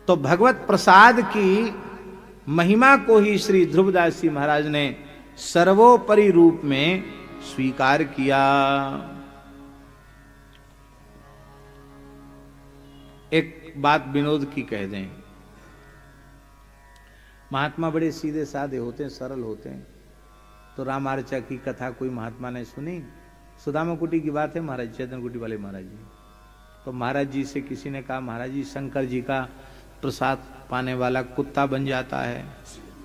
तो भगवत प्रसाद की महिमा को ही श्री ध्रुवदास जी महाराज ने सर्वोपरि रूप में स्वीकार किया। एक बात विनोद की कह दें, महात्मा बड़े सीधे साधे होते हैं, सरल होते हैं। तो रामार्चा की कथा कोई महात्मा ने सुनी, सुदामा कुटी की बात है, महाराज चैतन्य कुटी वाले महाराज जी। तो महाराज जी से किसी ने कहा, महाराज जी शंकर जी का प्रसाद पाने वाला कुत्ता बन जाता है,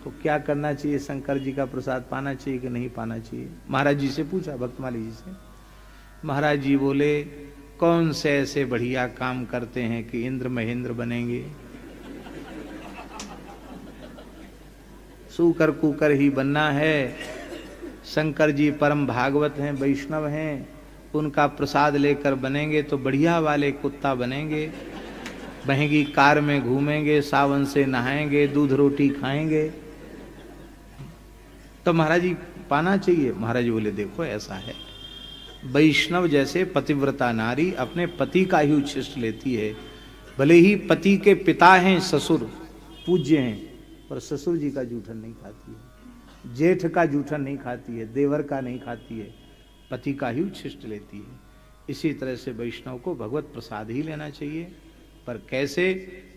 तो क्या करना चाहिए? शंकर जी का प्रसाद पाना चाहिए कि नहीं पाना चाहिए? महाराज जी से पूछा, भक्तमाली जी से। महाराज जी बोले, कौन से ऐसे बढ़िया काम करते हैं कि इंद्र महेंद्र बनेंगे? सूकर कुकर ही बनना है। शंकर जी परम भागवत हैं, वैष्णव हैं, उनका प्रसाद लेकर बनेंगे तो बढ़िया वाले कुत्ता बनेंगे, महंगी कार में घूमेंगे, सावन से नहाएंगे, दूध रोटी खाएंगे। तो महाराज जी पाना चाहिए। महाराज जी बोले, देखो ऐसा है, वैष्णव जैसे पतिव्रता नारी अपने पति का ही उच्छिष्ट लेती है। भले ही पति के पिता हैं ससुर, पूज्य हैं, पर ससुर जी का जूठन नहीं खाती है, जेठ का जूठन नहीं खाती है, देवर का नहीं खाती है, पति का ही उच्छिष्ट लेती है। इसी तरह से वैष्णव को भगवत प्रसाद ही लेना चाहिए। पर कैसे?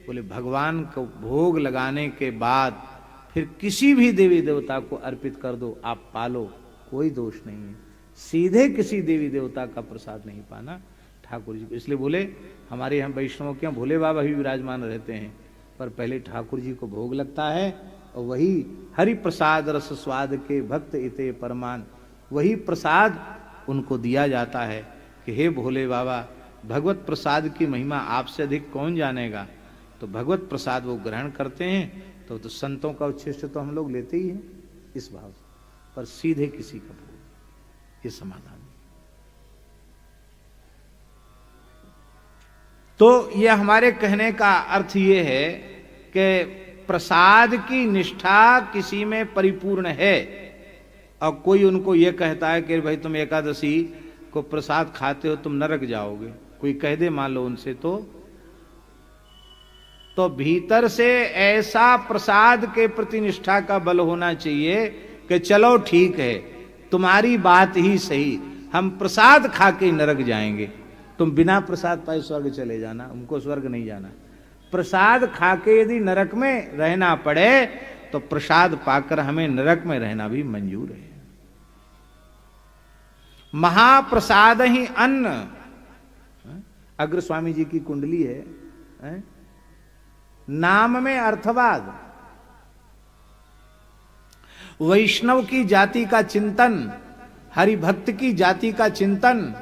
बोले, भगवान को भोग लगाने के बाद फिर किसी भी देवी देवता को अर्पित कर दो, आप पालो, कोई दोष नहीं है। सीधे किसी देवी देवता का प्रसाद नहीं पाना ठाकुर जी को। इसलिए बोले, हमारे यहाँ वैष्णव के यहाँ भोले बाबा भी विराजमान रहते हैं, पर पहले ठाकुर जी को भोग लगता है, और वही हरि प्रसाद रस स्वाद के भक्त इते परमान, वही प्रसाद उनको दिया जाता है कि हे भोले बाबा, भगवत प्रसाद की महिमा आपसे अधिक कौन जानेगा। तो भगवत प्रसाद वो ग्रहण करते हैं। तो संतों का उच्छिष्ट तो हम लोग लेते ही हैं इस भाव से, पर सीधे किसी का भोग, ये समाधान। तो ये हमारे कहने का अर्थ ये है कि प्रसाद की निष्ठा किसी में परिपूर्ण है, और कोई उनको ये कहता है कि भाई तुम एकादशी को प्रसाद खाते हो तुम नरक जाओगे, कोई कह दे मान लो उनसे, तो भीतर से ऐसा प्रसाद के प्रति निष्ठा का बल होना चाहिए कि चलो ठीक है, तुम्हारी बात ही सही, हम प्रसाद खा के नरक जाएंगे, तुम बिना प्रसाद पाए स्वर्ग चले जाना, हमको स्वर्ग नहीं जाना। प्रसाद खा के यदि नरक में रहना पड़े तो प्रसाद पाकर हमें नरक में रहना भी मंजूर है। महाप्रसाद ही अन्न। अग्र स्वामी जी की कुंडली है, नाम में अर्थवाद, वैष्णव की जाति का चिंतन, हरिभक्त की जाति का चिंतन,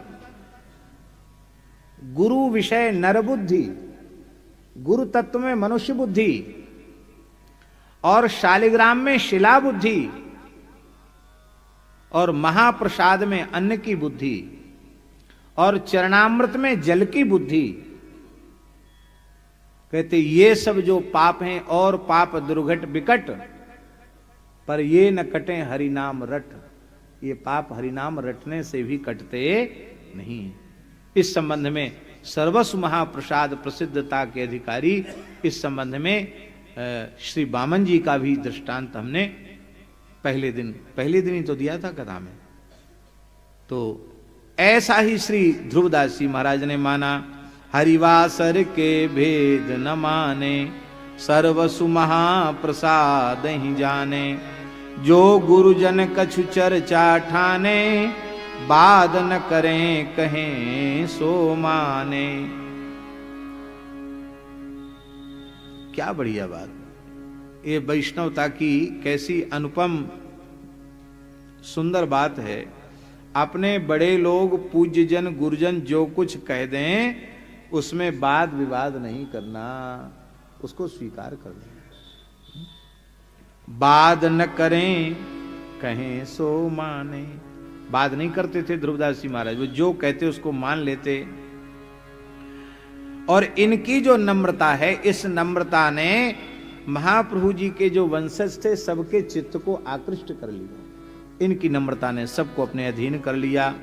गुरु विषय नर बुद्धि, गुरु तत्व में मनुष्य बुद्धि, और शालिग्राम में शिला बुद्धि, और महाप्रसाद में अन्न की बुद्धि, और चरणामृत में जल की बुद्धि। कहते ये सब जो पाप हैं और पाप दुर्घट विकट, पर ये न कटे हरिनाम रट। ये पाप हरिनाम रटने से भी कटते नहीं। इस संबंध में सर्वस्व महाप्रसाद प्रसिद्धता के अधिकारी, इस संबंध में श्री वामन जी का भी दृष्टांत हमने पहले दिन ही तो दिया था कथा में। तो ऐसा ही श्री ध्रुवदास जी महाराज ने माना, हरिवासर के भेद न माने, सर्वसु महाप्रसाद ही जाने, जो गुरुजन कछु चर्चा ठाने, बाद न करें कहें सो माने। क्या बढ़िया बात, ये वैष्णवता की कैसी अनुपम सुंदर बात है। अपने बड़े लोग पूज्य जन गुरुजन जो कुछ कह दें उसमें वाद विवाद नहीं करना, उसको स्वीकार कर लेना। बाद न करें कहें सो माने, बाद नहीं करते थे ध्रुवदास जी महाराज, वो जो कहते उसको मान लेते। और इनकी जो नम्रता है, इस नम्रता ने महाप्रभु जी के जो वंशज थे सबके चित्त को आकृष्ट कर लिया। इनकी नम्रता ने सबको अपने अधीन कर लिया।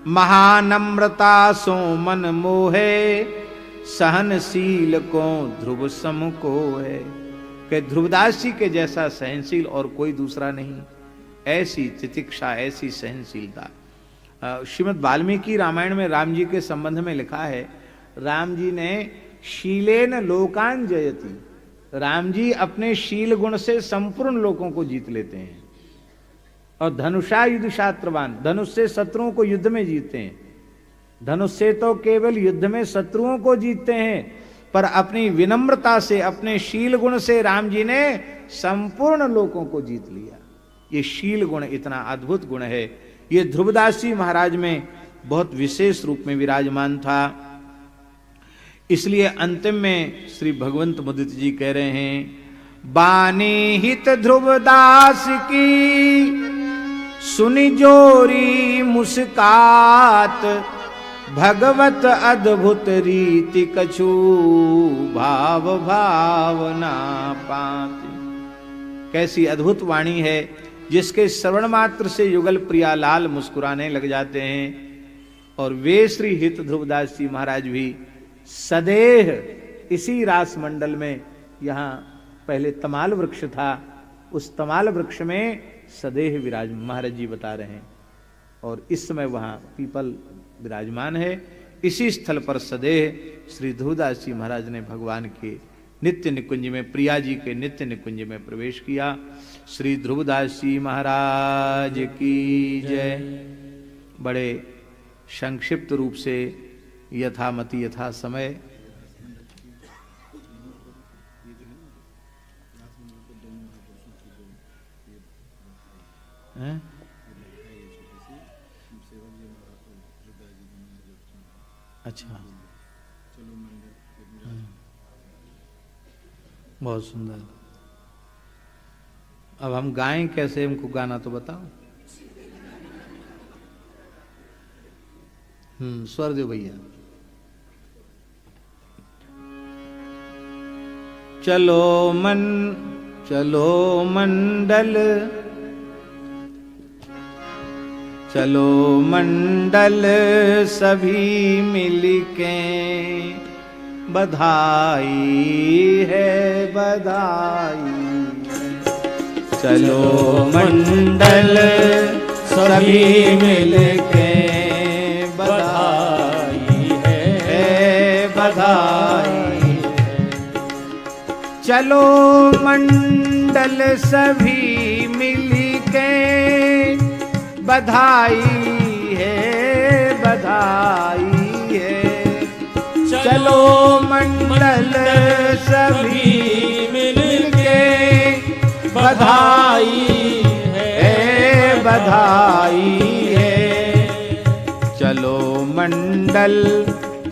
महानम्रता सो मन मोहे, सहनशील को ध्रुव सम को है, कि ध्रुवदास जी के जैसा सहनशील और कोई दूसरा नहीं। ऐसी तितिक्षा, ऐसी सहनशीलता। श्रीमद् वाल्मीकि रामायण में राम जी के संबंध में लिखा है, राम जी ने शीलेन लोकान जयति, राम जी अपने शील गुण से संपूर्ण लोगों को जीत लेते हैं। और धनुषा युद्ध शास्त्रवान, धनुष से शत्रुओं को युद्ध में जीतते हैं। धनुष से तो केवल युद्ध में शत्रुओं को जीतते हैं, पर अपनी विनम्रता से, अपने शील गुण से राम जी ने संपूर्ण लोगों को जीत लिया। ये शील गुण इतना अद्भुत गुण है, ये ध्रुवदास जी महाराज में बहुत विशेष रूप में विराजमान था। इसलिए अंतिम में श्री भगवंत मुदित जी कह रहे हैं, बानी हित ध्रुवदास की सुनि जोरी मुस्कात, भगवत अद्भुत रीति कछु भाव भावना पाती। कैसी अद्भुत वाणी है, जिसके श्रवण मात्र से युगल प्रियालाल मुस्कुराने लग जाते हैं। और वे श्री हित ध्रुवदास जी महाराज भी सदेह इसी रास मंडल में, यहाँ पहले तमाल वृक्ष था, उस तमाल वृक्ष में सदेह विराज महाराज जी बता रहे हैं। और इस समय वहां पीपल विराजमान है। इसी स्थल पर सदेह श्री ध्रुवदास जी महाराज ने भगवान के नित्य निकुंज में, प्रिया जी के नित्य निकुंज में प्रवेश किया। श्री ध्रुवदास जी महाराज की जय। बड़े संक्षिप्त रूप से यथामति यथा समय है? अच्छा, बहुत सुंदर। अब हम गाएं कैसे, हमको गाना तो बताओ। स्वर दो भैया। चलो मंडल, चलो मंडल सभी मिलके, बधाई है बधाई। चलो मंडल सभी मिलके, बधाई है बधाई। चलो मंडल सभी मिलके, बधाई है बधाई है। चलो मंडल सभी मिलके, बधाई है बधाई है। चलो मंडल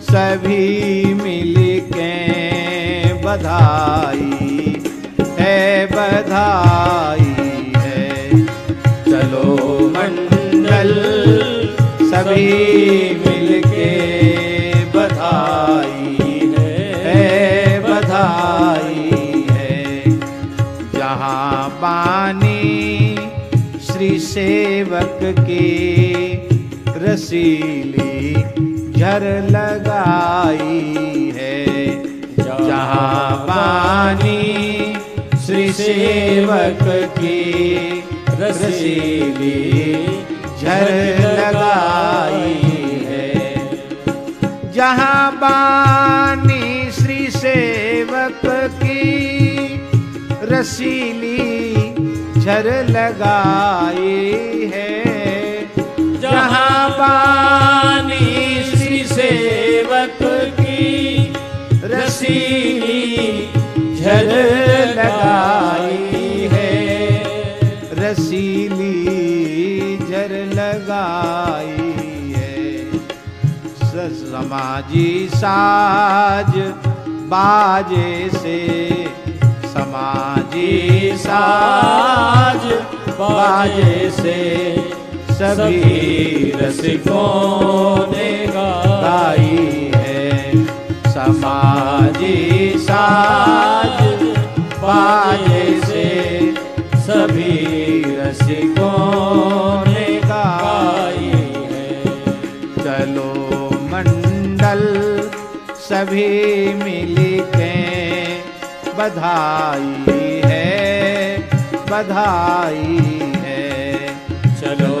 सभी मिलके, बधाई है बधाई है। चलो मंडल सभी मिलके, बधाई है बधाई है। जहाँ बानी श्री सेवक की रसीली झर लगाई है। जहाँ बानी श्री सेवक की रसीली झर लगाई है। जहाँ बानी श्री सेवक की रसीली झर लगाई है। जहाँ बानी श्री सेवक की रसीली झर लगाई है। रसीली झर लगाई है। समाजी साज बाजे से, समाजी साज बाजे से, सभी रसिकों ने गाई है। समाजी साज बाजे से, सभी रसिकों ने गाई है। चलो मंडल सभी मिलके बधाई है, बधाई है। चलो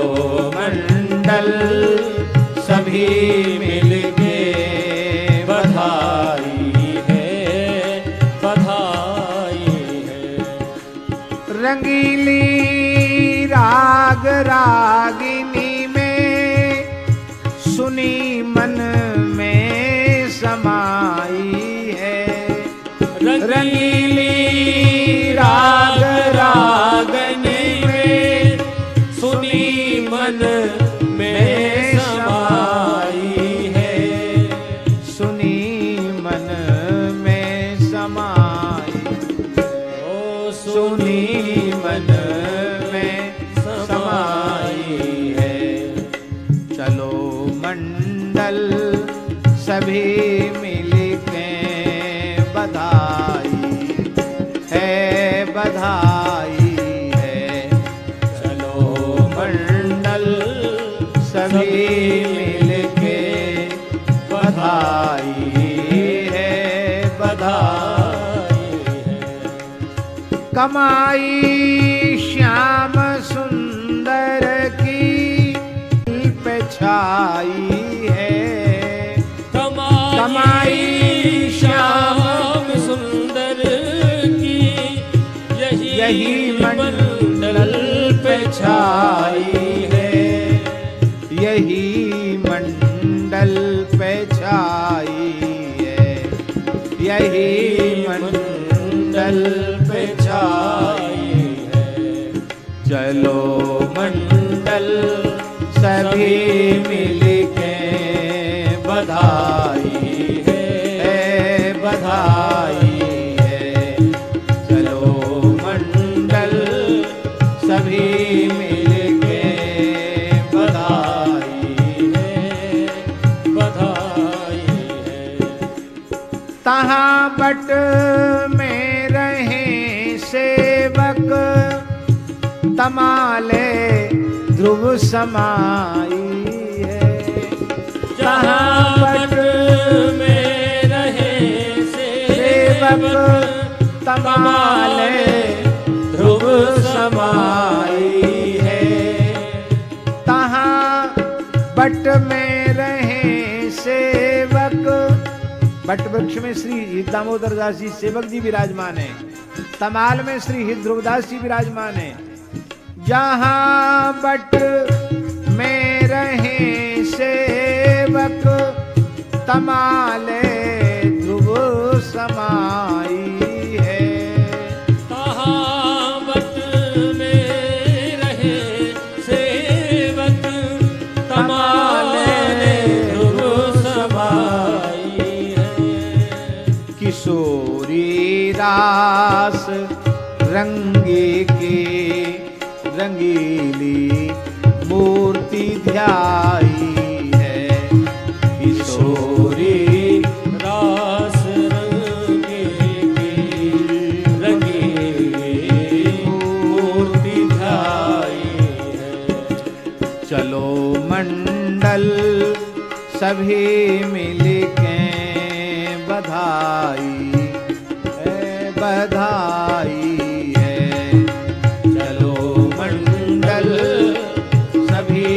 मंडल सभी मिलके बधाई है, बधाई है। रंगीली राग रागिनी में सुनी मन में समाई है। रंगीली राग रागिनी में सुनी मन में समाई है, सुनी मन में समाई है। ओ सुनी मन में समाई है। चलो मंडल सभी मिलके बधाई है, बधाई है। चलो मंडल सभी मिलके बधाई है, बधाई है। कमाई श्याम सुंदर की पे छाई है। कमाई श्याम सुंदर की यही मंडल पे छाई है, यही मंडल पे छाई है, यही मंडल पे छाई है। चलो मंडल सभी मिलके बधाई है, बधाई है। चलो मंडल सभी मिलके बधाई है, बधाई है। तहाँ बट में रहे सेवक तमाले ध्रुव समाई है। जहाँ बट में रहे सेवक तमाले ध्रुव समाई है। तहाँ बट में रहे सेवक, बट वृक्ष में श्री दामोदर दास जी सेवक जी विराजमान है, तमाल में श्री ध्रुवदास जी विराजमान है। जहाँ बट में रहे सेवक तमाले ध्रुव समाई है। तहाँ बट में रहे सेवक तमाले ध्रुव समाई है। किशोरी रास रंगे के रंगीली मूर्ति ध्याई है। किशोरी रास रंगे की रंगीली मूर्ति ध्याई है। चलो मंडल सभी मिलके बधाई है, बधाई है। चलो मंडल सभी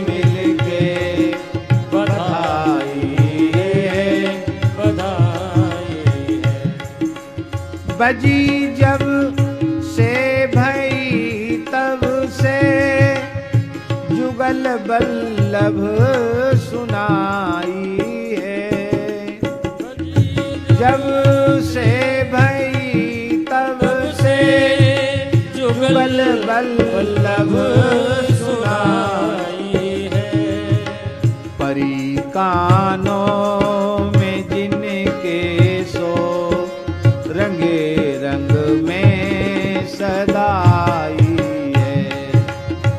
मिलके बधाई है, बधाई है। बजी जब से भई तब से जुगल बल्लभ सुनाई है। जब से भई तब से जुगल बल्लभ सुनाई है। परी कानों में जिनके सो रंगे रंग में सदाई है।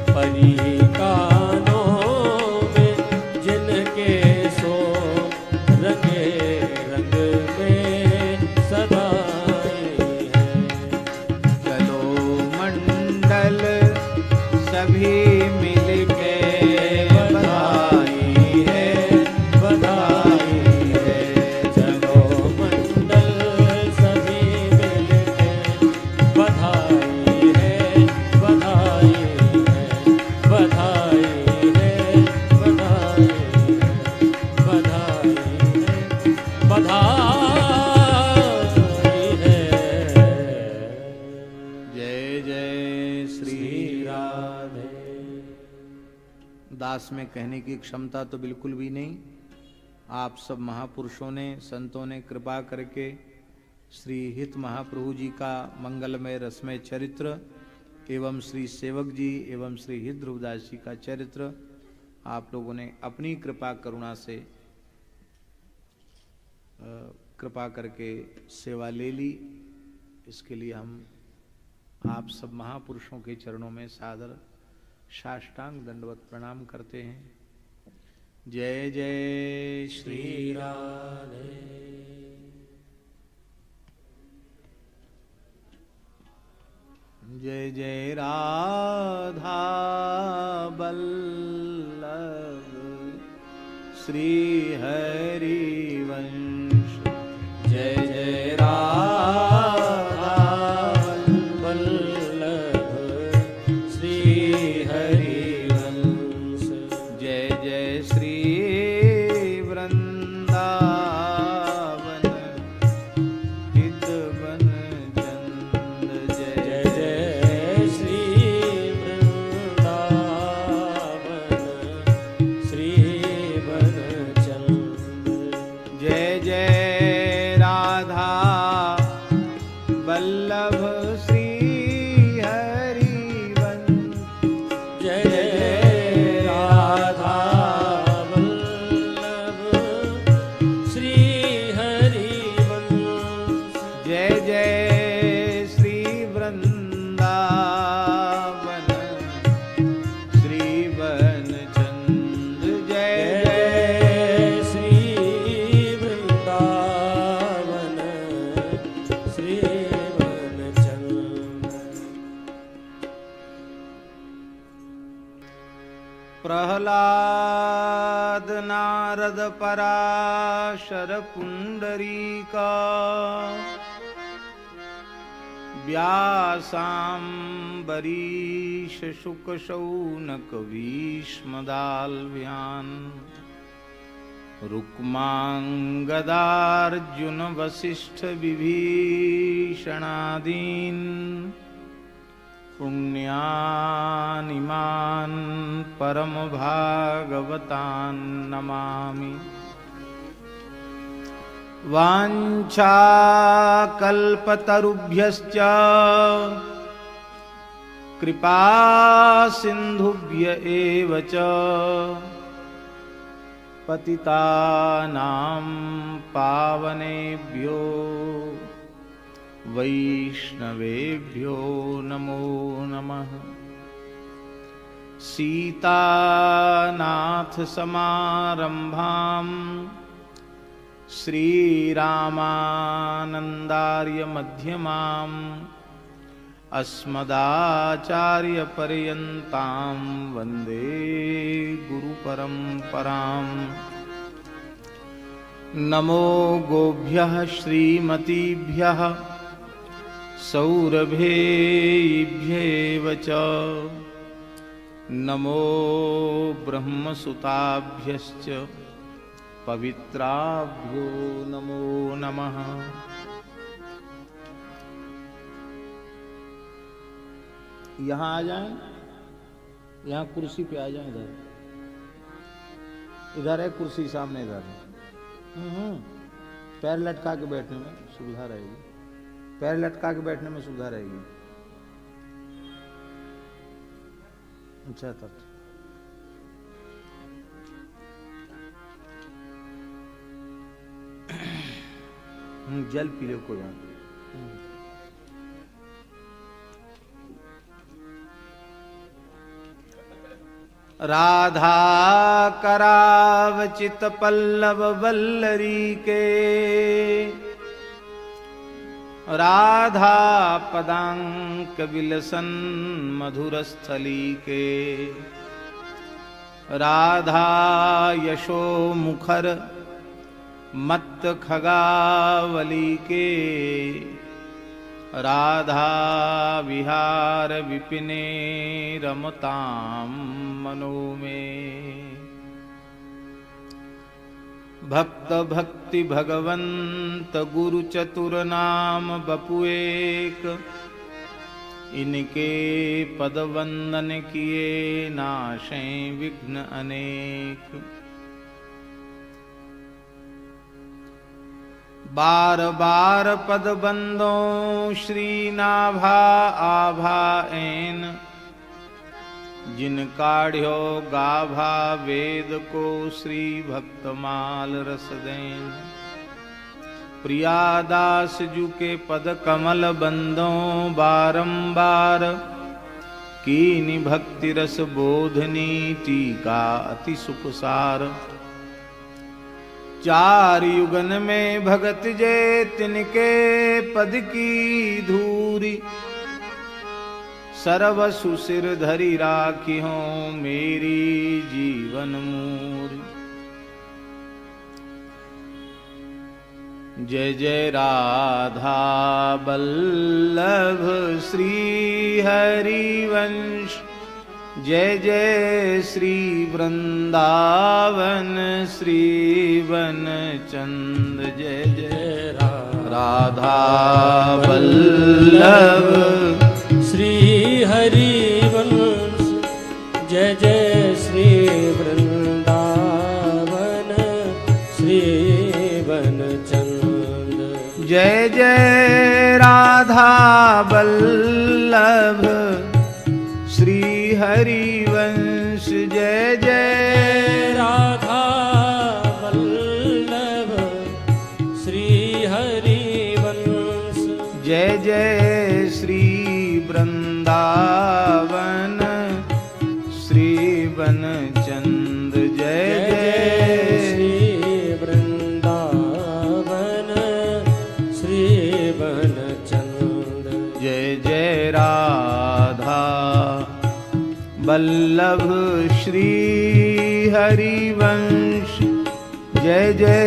परी कानों में जिनके सो रंगे रंग में सदाई है। चलो मंडल सभी पास में कहने की क्षमता तो बिल्कुल भी नहीं। आप सब महापुरुषों ने, संतों ने कृपा करके श्री हित महाप्रभु जी का मंगलमय रसमय चरित्र एवं श्री सेवक जी एवं श्री हित ध्रुवदास जी का चरित्र आप लोगों ने अपनी कृपा करुणा से कृपा करके सेवा ले ली। इसके लिए हम आप सब महापुरुषों के चरणों में सादर साष्टांग दंडवत प्रणाम करते हैं। जय जय श्री राधे। जय जय राधा वल्लभ श्री हरि वंश। जय जय राधा वल्लभ श्री हरि वंश। जय जय श्री वृंदावन हितवन चंद। जय जय श्री वृंदावन श्री वन चंद। जय जय राधा वल्लभ श्री हरि वंश। जय जय राधा वल्लभ श्री हरि वंश। जय जय श्री वृंदावन श्री वन चंद। जय जय श्री वृंदावन श्री वन चंद। प्रहलाद नारद पराशर पुंडरीका व्यासाम्बरीश शुक शौनक भीष्मदाल्व्यान् रुक्मांगदार्जुन वसिष्ठ विभीषणादीन् पुण्यानिमान् परम भागवतान् नमामि। वाञ्छाकल्पतरुभ्यश्च कृपा सिन्धुभ्य एव च पतितानां पावनेभ्यो वैष्णवेभ्यो नमो नमः। सीतानाथ समारंभां श्रीरामानन्दार्य मध्यमाम् अस्मदाचार्यपर्यन्तां वन्दे गुरुपरम्पराम्। नमो गोभ्यः श्रीमतीभ्यः सौरभेभ्येव च नमो ब्रह्मसुताभ्यश्च पवित्राभ्यो नमो नमः। यहाँ आ जाएं, यहाँ कुर्सी पे आ जाएं। इधर इधर है कुर्सी सामने, इधर पैर लटका के बैठने में सुविधा रहेगी। पैर लटका के बैठने में सुविधा रहेगी। अच्छा तब जल पी लो कोई। राधा करावचित पल्लव वल्लरी के राधा पदांक विलसन मधुरस्थली के राधा यशो मुखर मत्त खगावली के राधा विहार विपिने रमताम मनो में। भक्त भक्ति भगवंत गुरु चतुर नाम बपु एक इनके पद वंदन किए नाशें विघ्न अनेक। बार बार पद बंदों श्री नाभा आभा ऐन, जिन काढ़्यो गाभा वेद को श्री भक्तमाल रस देन। प्रियादास जू के पद कमल बंदों बारंबार, कीनि भक्ति रस बोधनी टीका अति सुखसार। चार युगन में भगत जे तिनके पद की धूरी, सर्वसु सिर धरि राखी हो मेरी जीवन मूरी। जय जय राधा वल्लभ श्री हरिवंश, जय जय श्री वृंदावन श्री वन चंद। जय जय राधा वल्लभ श्री हरिवंश, जय जय श्री वृंदावन श्री वन चंद। जय जय राधा वल्लभ श्री हरिवंश, जय जय राधा वल्लभ श्री हरिवंश, जय जय श्री वृंदावन श्री वन चंद। जय जय श्री वृंदावन श्री वन चंद। जय जय राधा वल्लभ श्री हरिवंश, जय जय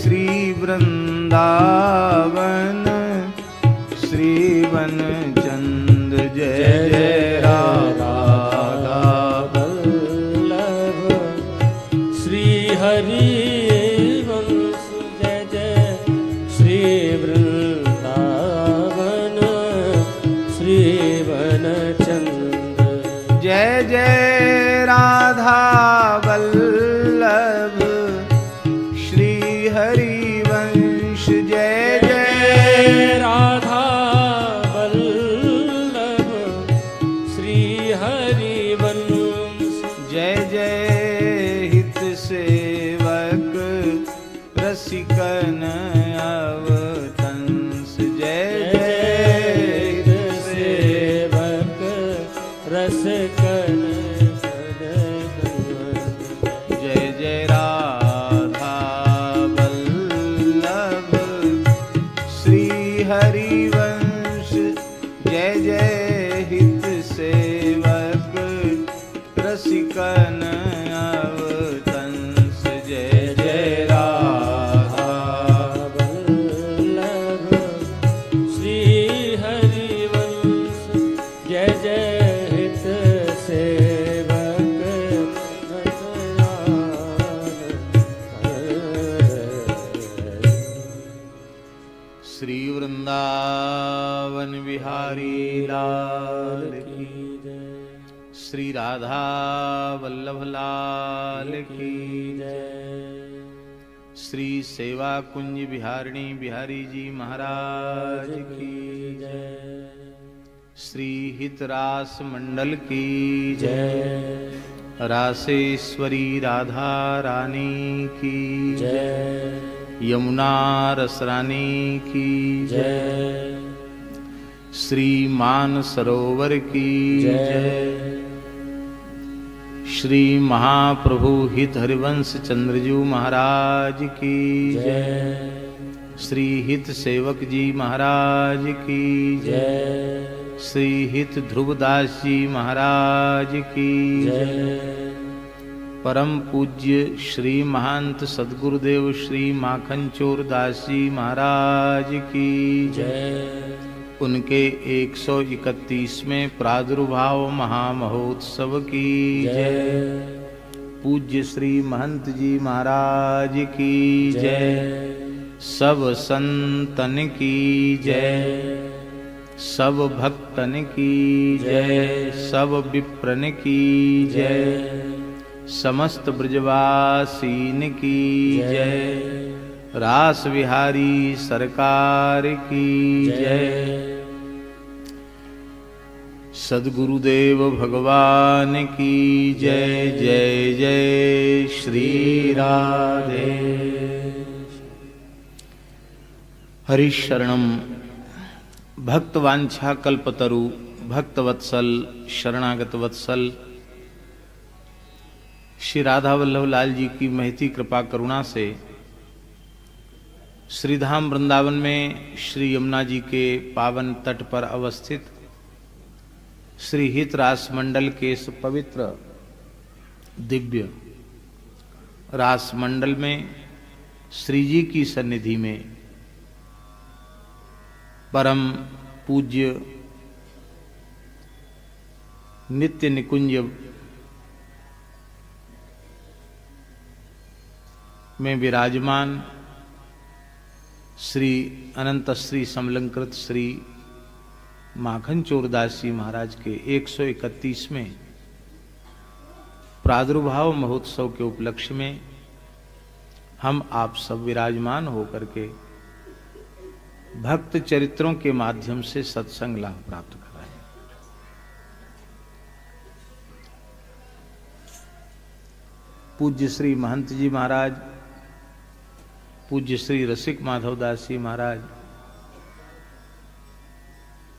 श्री वृंदावन श्री वन चंद। जय जय राधा वल्लभ श्री हरिवंश, जय जय श्री वृंदावन श्री वन चंद। जय जय राधा वल्लभ श्री हरिवंश, जय जय राधा वल्लभ श्री हरिवंश, जय जय हित सेवक रसिकन अवतंस। जय जय हित सेवक रसकन जय जय राधा वल्लभ श्री हरिवंश, जय जय हित सेवक रसिकन अवतंस। जय जय राधा वल्लभ श्री हरिवंश, जय जय हित सेवक श्री वृंदावन बिहारी लाल की, श्री राधा वल्लभ लाल की जय। श्री सेवा कुंज बिहारिणी बिहारी जी महाराज की जय। श्री हितरास मंडल की जय। रासेश्वरी राधा रानी की जय। यमुना रसरानी की जय। श्री मान सरोवर की जय। श्री महाप्रभु हित हरिवंश चंद्रजू महाराज की जय। श्री हित सेवक जी महाराज की जय। श्री हित ध्रुवदास जी महाराज की जय। परम पूज्य श्री महंत सद्गुरुदेव श्री माखन चोर दास जी महाराज की जय। उनके 131वें प्रादुर्भाव महामहोत्सव की जय। पूज्य श्री महंत जी महाराज की जय। सब संतन की जय। सब भक्तन की जय, सब विप्रन की जय, समस्त ब्रजवासीन की जय, रास बिहारी सरकार की जय, सद्गुरुदेव भगवान की जय। जय जय श्री राधे। हरिशरणम भक्तवांछा कल्पतरु भक्तवत्सल शरणागत वत्सल श्री राधा वल्लभ लाल जी की महती कृपा करुणा से श्रीधाम वृंदावन में श्री यमुना जी के पावन तट पर अवस्थित श्री हित रास मंडल के इस पवित्र दिव्य रास मंडल में श्री जी की सन्निधि में परम पूज्य नित्य निकुंज में विराजमान श्री अनंत श्री समलंकृत श्री माखन चोरदास जी महाराज के 131वें प्रादुर्भाव महोत्सव के उपलक्ष्य में हम आप सब विराजमान होकर के भक्त चरित्रों के माध्यम से सत्संग लाभ प्राप्त कर रहे हैं। पूज्य श्री महंत जी महाराज, पूज्य श्री रसिक माधवदास जी महाराज,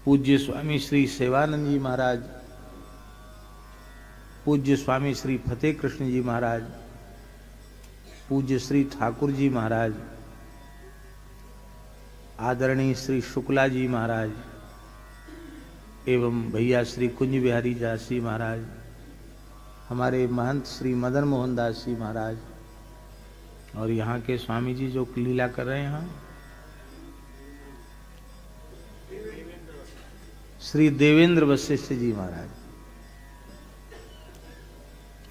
पूज्य स्वामी श्री सेवानंद जी महाराज, पूज्य स्वामी श्री फतेह कृष्ण जी महाराज, पूज्य श्री ठाकुर जी महाराज, आदरणीय श्री शुक्ला जी महाराज एवं भैया श्री कुंज बिहारी दास जी महाराज, हमारे महंत श्री मदन मोहन दास जी महाराज और यहाँ के स्वामी जी जो लीला कर रहे हैं यहाँ श्री देवेंद्र वशिष्ठ जी महाराज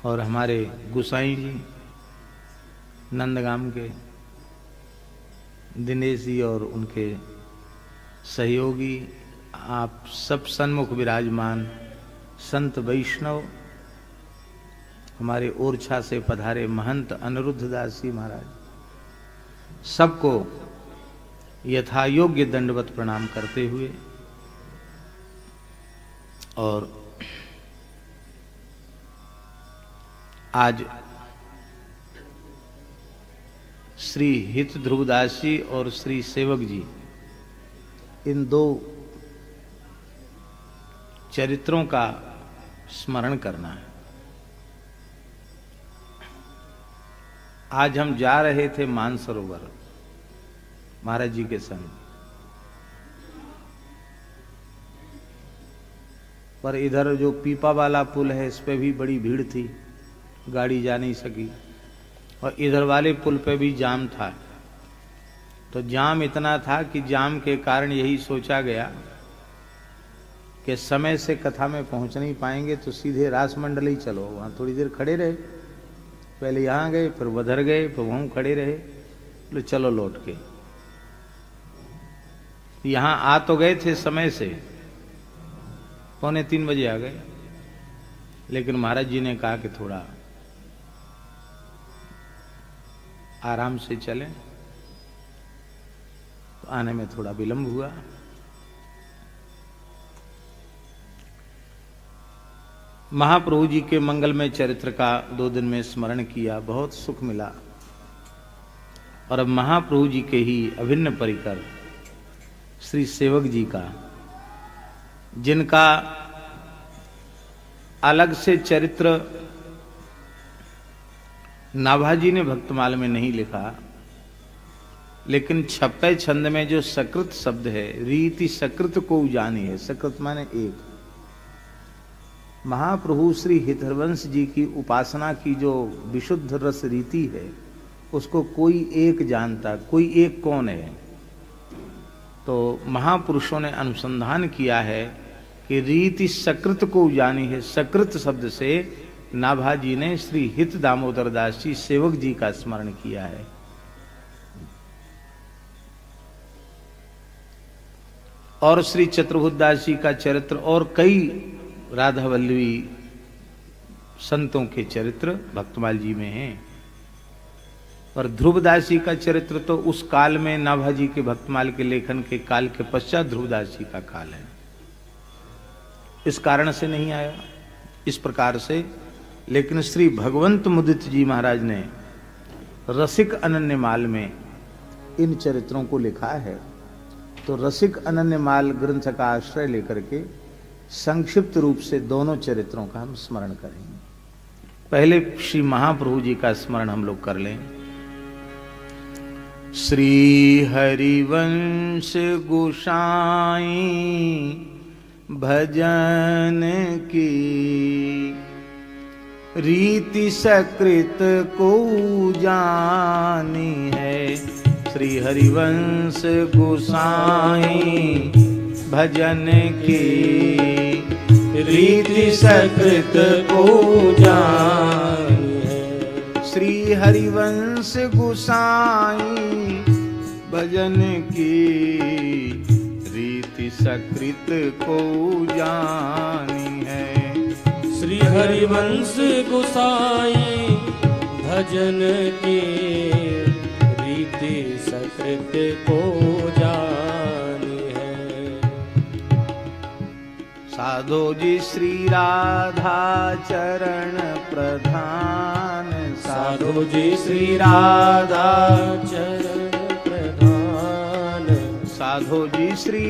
और हमारे गुसाई जी नंदगाम के दिनेश जी और उनके सहयोगी, आप सब सन्मुख विराजमान संत वैष्णव, हमारे ओरछा से पधारे महंत अनिरुद्ध दास जी महाराज, सबको यथा योग्य दंडवत प्रणाम करते हुए और आज श्री हित ध्रुवदास जी और श्री सेवक जी इन दो चरित्रों का स्मरण करना है। आज हम जा रहे थे मानसरोवर महाराज जी के संग, पर इधर जो पीपा वाला पुल है इस पे भी बड़ी भीड़ थी, गाड़ी जा नहीं सकी और इधर वाले पुल पे भी जाम था। तो जाम इतना था कि जाम के कारण यही सोचा गया कि समय से कथा में पहुंच नहीं पाएंगे तो सीधे रास मंडल ही चलो, वहां थोड़ी देर खड़े रहे, पहले यहाँ गए फिर उधर गए फिर वहां खड़े रहे, तो चलो लौट के। यहाँ आ तो गए थे समय से, 2:45 बजे आ गए, लेकिन महाराज जी ने कहा कि थोड़ा आराम से चलें, तो आने में थोड़ा विलंब हुआ। महाप्रभु जी के मंगलमय चरित्र का 2 दिन में स्मरण किया, बहुत सुख मिला। और अब महाप्रभु जी के ही अभिन्न परिकर श्री सेवक जी का, जिनका अलग से चरित्र नाभाजी ने भक्तमाल में नहीं लिखा, लेकिन 26 छंद में जो सकृत शब्द है, रीति सकृत को जानी है, सकृत माने एक, महाप्रभु श्री हितहरवंश जी की उपासना की जो विशुद्ध रस रीति है उसको कोई एक जानता, कोई एक कौन है? तो महापुरुषों ने अनुसंधान किया है कि रीति सकृत को जानी है। सकृत शब्द से नाभाजी ने श्री हित दामोदर दास जी सेवक जी का स्मरण किया है। और श्री चतुर्भुजदास जी का चरित्र और कई राधा वल्लभी संतों के चरित्र भक्तमाल जी में हैं। और ध्रुवदास जी का चरित्र तो उस काल में नाभाजी के भक्तमाल के लेखन के काल के पश्चात ध्रुवदास जी का काल है, इस कारण से नहीं आया इस प्रकार से। लेकिन श्री भगवंत मुदित जी महाराज ने रसिक अनन्यमाल में इन चरित्रों को लिखा है। तो रसिक अनन्यमाल ग्रंथ का आश्रय लेकर के संक्षिप्त रूप से दोनों चरित्रों का हम स्मरण करेंगे। पहले श्री महाप्रभु जी का स्मरण हम लोग कर लें। श्री हरिवंश गोसाई भजन की रीति सकृत को जानी है। श्री हरिवंश गोसाई भजन की रीति सकृत को जानी है। श्री हरिवंश गोसाई भजन की रीति सकृत को जानी है। श्री हरिवंश गोसाई भजन की रीति सकृत को जानी है। साधो जी श्री राधा चरण प्रधान। साधो जी श्री राधा चरण प्रधान। साधो जी श्री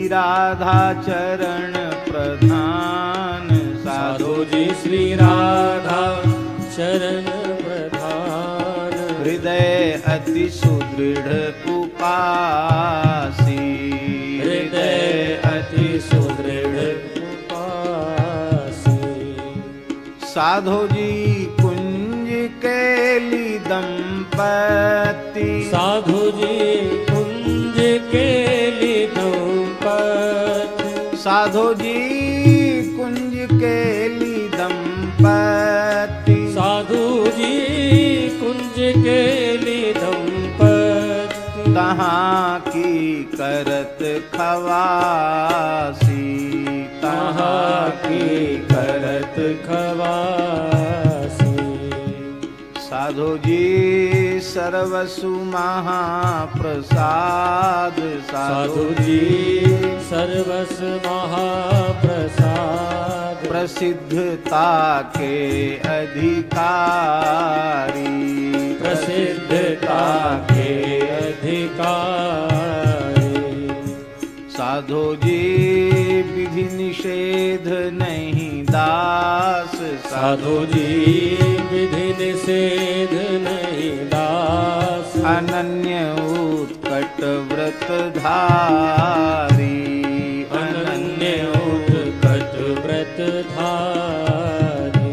राधा चरण प्रधान। साधो जी श्री राधा चरण प्रधान। हृदय अति सुदृढ़ उपासी। हृदय अति सुदृढ़ उपासी। साधो जी कुंज केली दंपति। साधु जी कुंज केली दंपति। साधो जी कुंज केली दंपति। साधु जी कुंज केली दंपति। तहाँ की करत खवासी। तहाँ की करत खवासी। साधो जी सर्वसु महाप्रसाद। साधु जी सर्वस महाप्रसाद। प्रसिद्धता के अधिकारी। प्रसिद्धता के अधिकारी। साधो जी विधि निषेध नहीं दास। साधु जी विधि निषेध नहीं दास। अनन्य उत्कट व्रत धारी। अनन्य उत्कट व्रत धारी।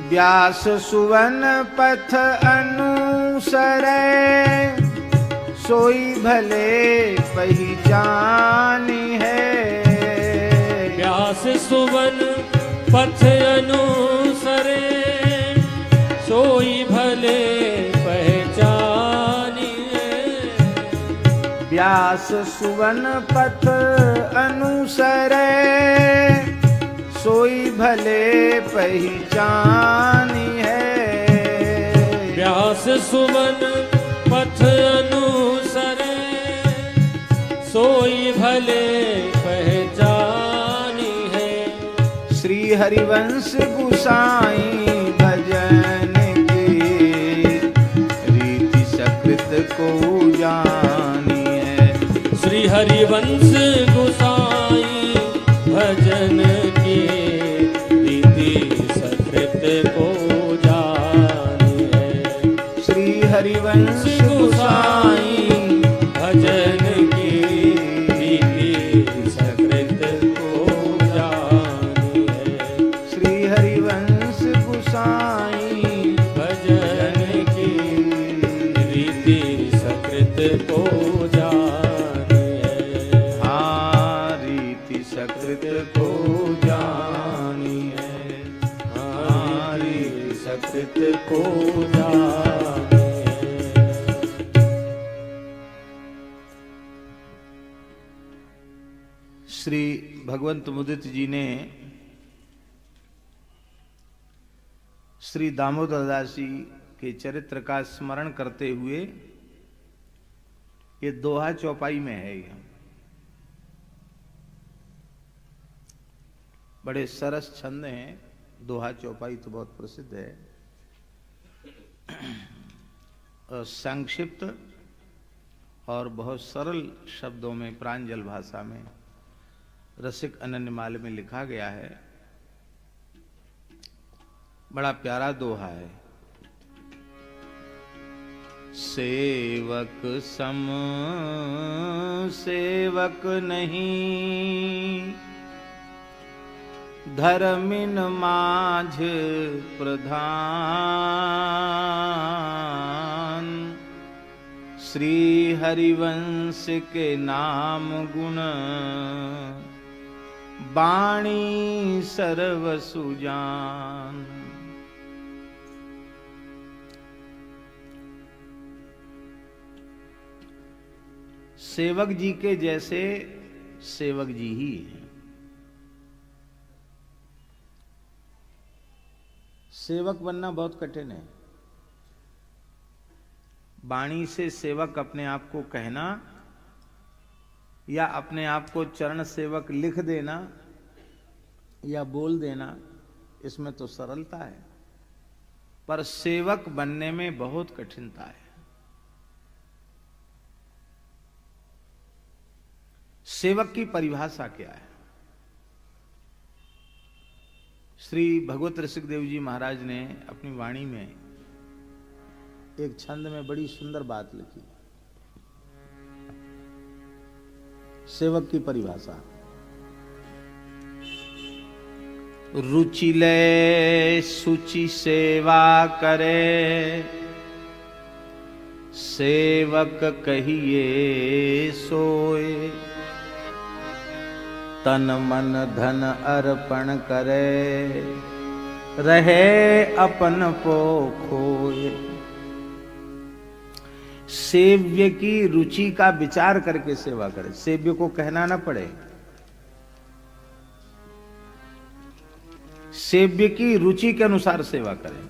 व्यास सुवन पथ अनुसरे। सोई भले पहचानी है। व्यास सुवन पथ अनुसरे। सोई भले पहचानी है। व्यास सुवन पथ अनुसरे। सोई भले पहचानी है। व्यास सुवन पथ अनुसरे। सोई भले पहचानी है। श्री हरिवंश गोसाई भजन की रीति सकृत को जानी है। श्री हरिवंश गोसाई भजन की रीति सकृत को जानी है। श्री हरिवंश गोसाई भजन की रीति सकृत को जानी है। श्री हरिवंश गोसाई भजन की रीति सकृत को जानी है। हाँ रीति सकृत को जानी है। हाँ रीति सकृत को जानी है। श्री भगवंत मुदित जी ने श्री दामोदर दास जी के चरित्र का स्मरण करते हुए, ये दोहा चौपाई में है, ये बड़े सरस छंद हैं। दोहा चौपाई तो बहुत प्रसिद्ध है। संक्षिप्त और बहुत सरल शब्दों में, प्रांजल भाषा में, रसिक अनन्यमाल में लिखा गया है। बड़ा प्यारा दोहा है। सेवक सम सेवक नहीं, धर्मिन माझ प्रधान। श्री हरिवंश के नाम गुण, बाणी सर्व सुजान। सेवक जी के जैसे सेवक जी ही हैं। सेवक बनना बहुत कठिन है। वाणी से सेवक अपने आप को कहना या अपने आप को चरण सेवक लिख देना या बोल देना, इसमें तो सरलता है, पर सेवक बनने में बहुत कठिनता है। सेवक की परिभाषा क्या है? श्री भगवत रसिक देव जी महाराज ने अपनी वाणी में एक छंद में बड़ी सुंदर बात लिखी। सेवक की परिभाषा, रुचि ले सुचि सेवा करे, सेवक कहिए सोए। तन मन धन अर्पण करे, रहे अपन को खोए। सेव्य की रुचि का विचार करके सेवा करे, सेव्य को कहना ना पड़े। सेव्य की रुचि के अनुसार सेवा करें।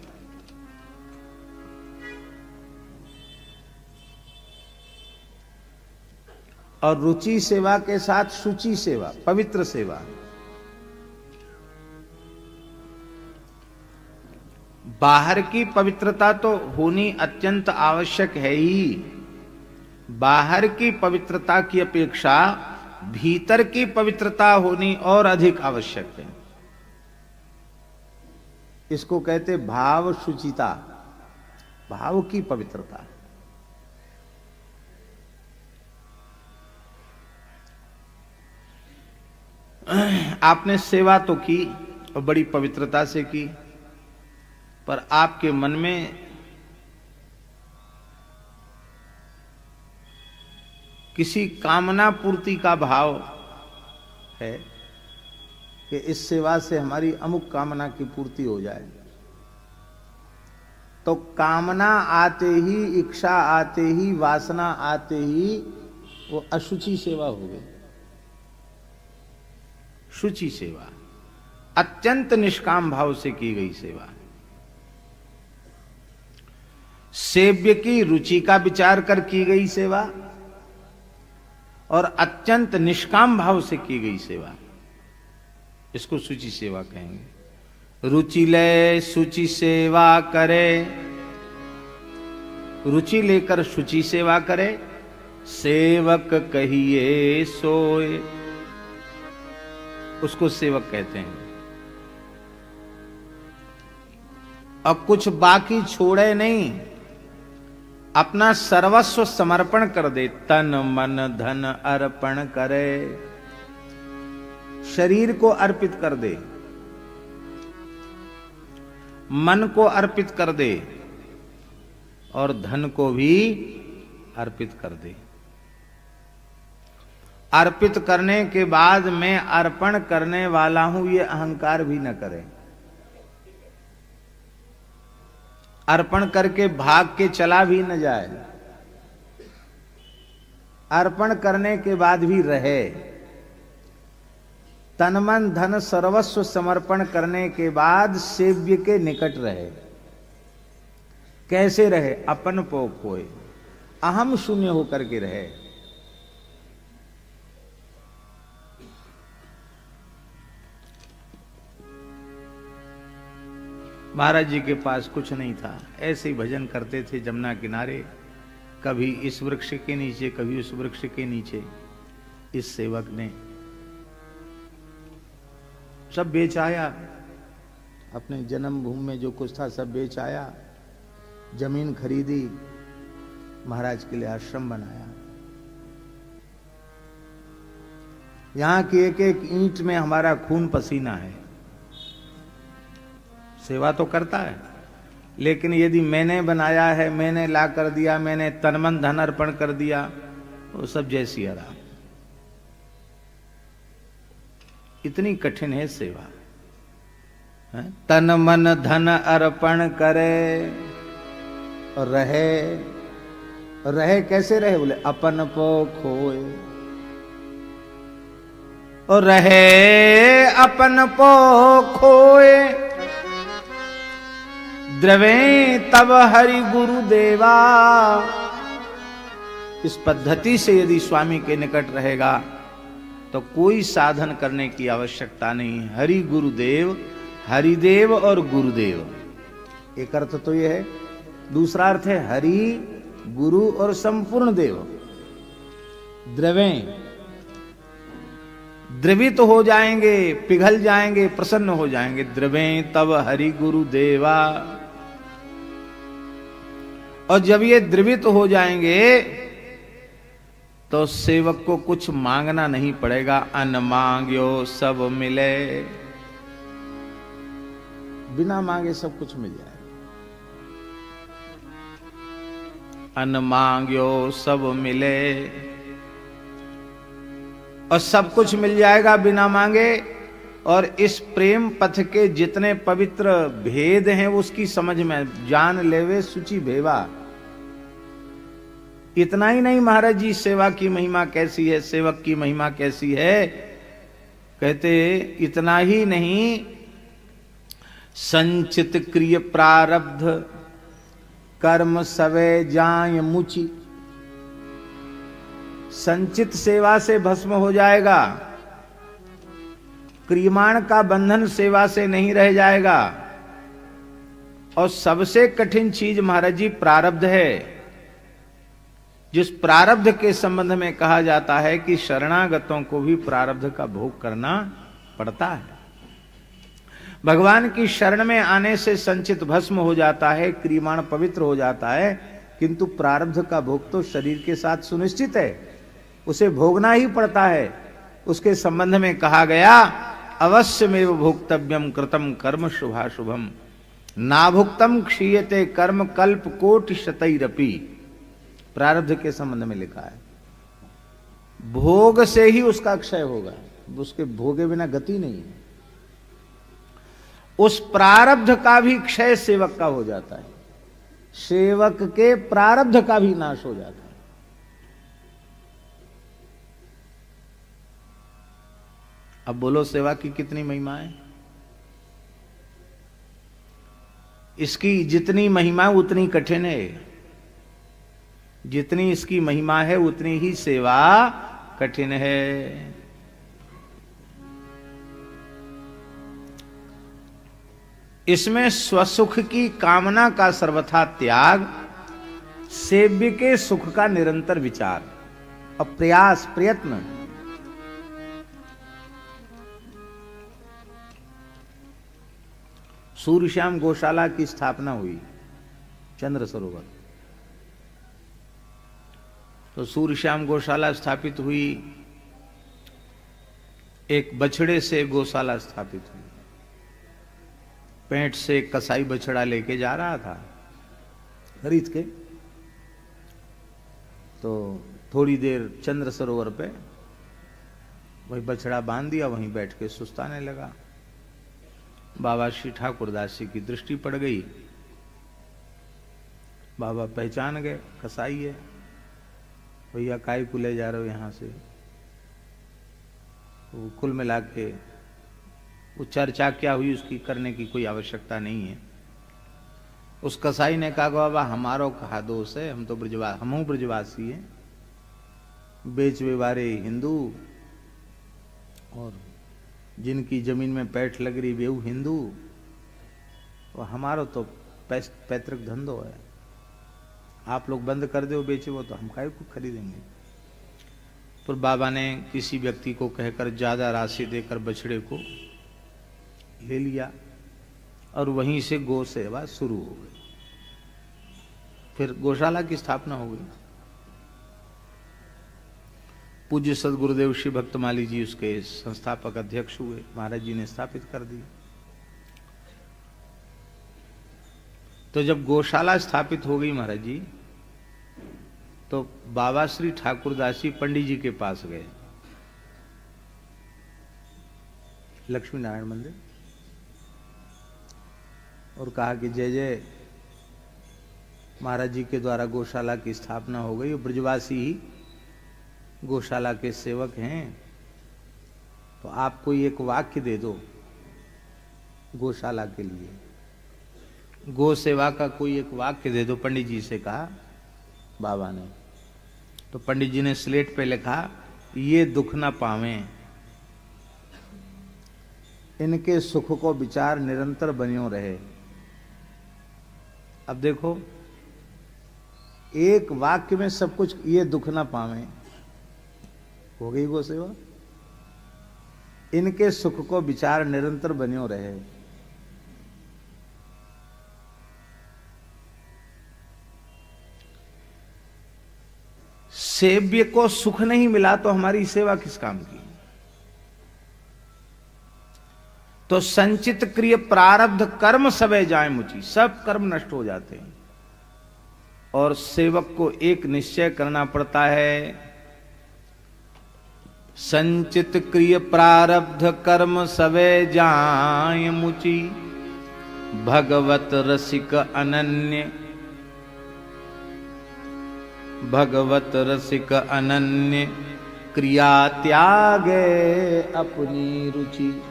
और रुचि सेवा के साथ शुचि सेवा, पवित्र सेवा। बाहर की पवित्रता तो होनी अत्यंत आवश्यक है ही, बाहर की पवित्रता की अपेक्षा भीतर की पवित्रता होनी और अधिक आवश्यक है। इसको कहते भाव शुचिता, भाव की पवित्रता। आपने सेवा तो की और बड़ी पवित्रता से की, पर आपके मन में किसी कामना पूर्ति का भाव है कि इस सेवा से हमारी अमुक कामना की पूर्ति हो जाए, तो कामना आते ही, इच्छा आते ही, वासना आते ही वो अशुचि सेवा हो गई। शुचि सेवा, अत्यंत निष्काम भाव से की गई सेवा। सेव्य की रुचि का विचार कर की गई सेवा और अत्यंत निष्काम भाव से की गई सेवा, इसको शुचि सेवा कहेंगे। रुचि ले शुचि सेवा करे, रुचि लेकर शुचि सेवा करे, सेवक कहिए सोए, उसको सेवक कहते हैं। अब कुछ बाकी छोड़े नहीं, अपना सर्वस्व समर्पण कर दे। तन मन धन अर्पण करे, शरीर को अर्पित कर दे, मन को अर्पित कर दे और धन को भी अर्पित कर दे। अर्पित करने के बाद मैं अर्पण करने वाला हूं, ये अहंकार भी न करे। अर्पण करके भाग के चला भी न जाए, अर्पण करने के बाद भी रहे। तन मन धन सर्वस्व समर्पण करने के बाद सेव्य के निकट रहे। कैसे रहे? अपन पो खोए, अहम शून्य होकर के रहे। महाराज जी के पास कुछ नहीं था, ऐसे ही भजन करते थे जमुना किनारे, कभी इस वृक्ष के नीचे कभी उस वृक्ष के नीचे। इस सेवक ने सब बेच आया, अपने जन्मभूमि में जो कुछ था सब बेच आया, जमीन खरीदी, महाराज के लिए आश्रम बनाया। यहां की एक एक ईंट में हमारा खून पसीना है। सेवा तो करता है, लेकिन यदि मैंने बनाया है, मैंने ला कर दिया, मैंने तन मन धन अर्पण कर दिया, वो सब जैसी आराम। इतनी कठिन है सेवा। तन मन धन अर्पण करे और रहे कैसे रहे? बोले अपन पो खोए, और रहे अपन पो खोए, द्रवे तब हरि गुरु देवा। इस पद्धति से यदि स्वामी के निकट रहेगा तो कोई साधन करने की आवश्यकता नहीं। हरि गुरुदेव, हरिदेव और गुरुदेव, एक अर्थ तो यह है। दूसरा अर्थ है हरि गुरु और संपूर्ण देव। द्रवे, द्रवित हो जाएंगे, पिघल जाएंगे, प्रसन्न हो जाएंगे। द्रवे तब हरि गुरु देवा। और जब ये द्रवित हो जाएंगे तो सेवक को कुछ मांगना नहीं पड़ेगा। अन्न मांग्यो सब मिले, बिना मांगे सब कुछ मिल जाएगा। अन्न मांग्यो सब मिले, और सब कुछ मिल जाएगा बिना मांगे। और इस प्रेम पथ के जितने पवित्र भेद हैं उसकी समझ में जान लेवे सुचि भेवा। इतना ही नहीं, महाराज जी सेवा की महिमा कैसी है, सेवक की महिमा कैसी है, कहते इतना ही नहीं, संचित क्रिय प्रारब्ध कर्म सवे जाय मुचि। संचित सेवा से भस्म हो जाएगा, क्रियमाण का बंधन सेवा से नहीं रह जाएगा। और सबसे कठिन चीज महाराज जी प्रारब्ध है, जिस प्रारब्ध के संबंध में कहा जाता है कि शरणागतों को भी प्रारब्ध का भोग करना पड़ता है। भगवान की शरण में आने से संचित भस्म हो जाता है, क्रियमाण पवित्र हो जाता है, किंतु प्रारब्ध का भोग तो शरीर के साथ सुनिश्चित है, उसे भोगना ही पड़ता है। उसके संबंध में कहा गया, अवश्यमेव भोक्तव्यम कृतम कर्म शुभाशुभम नाभुक्तम क्षीयते कर्म कल्प कोटि शतैरपि। प्रारब्ध के संबंध में लिखा है, भोग से ही उसका क्षय होगा, उसके भोगे बिना गति नहीं है। उस प्रारब्ध का भी क्षय सेवक का हो जाता है, सेवक के प्रारब्ध का भी नाश हो जाता है। अब बोलो सेवा की कितनी महिमा है। इसकी जितनी महिमा उतनी कठिन है, जितनी इसकी महिमा है उतनी ही सेवा कठिन है। इसमें स्वसुख की कामना का सर्वथा त्याग, सेव्य के सुख का निरंतर विचार और प्रयास प्रयत्न। सूर्यश्याम गौशाला की स्थापना हुई चंद्र सरोवर, तो सूर्यश्याम गौशाला स्थापित हुई, एक बछड़े से गौशाला स्थापित हुई। पेंट से कसाई बछड़ा लेके जा रहा था खरीद के, तो थोड़ी देर चंद्र सरोवर पे वही बछड़ा बांध दिया, वहीं बैठ के सुस्ताने लगा। बाबा श्री ठाकुरदास जी की दृष्टि पड़ गई, बाबा पहचान गए कसाई है। भैया काय को ले जा रहे हो यहां से? तो कुल मिला के वो चर्चा क्या हुई उसकी करने की कोई आवश्यकता नहीं है। उस कसाई ने कहा बाबा हमारो कहा दोष है, हम तो ब्रजवासी हैं, बेच व्यवहारे हिंदू, और जिनकी जमीन में पैठ लग रही बेऊ हिंदू, और हमारा तो पैतृक धंधो है, आप लोग बंद कर दो बेचे वो तो हम काहे को खरीदेंगे। पर बाबा ने किसी व्यक्ति को कहकर ज्यादा राशि देकर बछड़े को ले लिया और वहीं से गो सेवा शुरू हो गई। फिर गौशाला की स्थापना हो गई। पूज्य सदगुरुदेव श्री भक्तमाली जी उसके संस्थापक अध्यक्ष हुए, महाराज जी ने स्थापित कर दी। तो जब गौशाला स्थापित हो गई महाराज जी, तो बाबा श्री ठाकुरदास जी पंडित जी के पास गए, लक्ष्मी नारायण मंदिर, और कहा कि जय जय महाराज जी के द्वारा गौशाला की स्थापना हो गई, ब्रजवासी ही गौशाला के सेवक हैं, तो आप कोई एक वाक्य दे दो गौशाला के लिए, गौ सेवा का कोई एक वाक्य दे दो। पंडित जी से कहा बाबा ने, तो पंडित जी ने स्लेट पे लिखा, ये दुख ना पावें, इनके सुख को विचार निरंतर बनियो रहे। अब देखो एक वाक्य में सब कुछ, ये दुख ना पावें, हो गई गो सेवा, इनके सुख को विचार निरंतर बनियो रहे। सेव्य को सुख नहीं मिला तो हमारी सेवा किस काम की। तो संचित क्रिय प्रारब्ध कर्म सबे जाए मुझी, सब कर्म नष्ट हो जाते हैं और सेवक को एक निश्चय करना पड़ता है, संचित क्रिय प्रारब्ध कर्म सबे जाए मुचि, भगवत रसिक अनन्य, भगवत रसिक अनन्य, क्रिया त्यागे अपनी रुचि।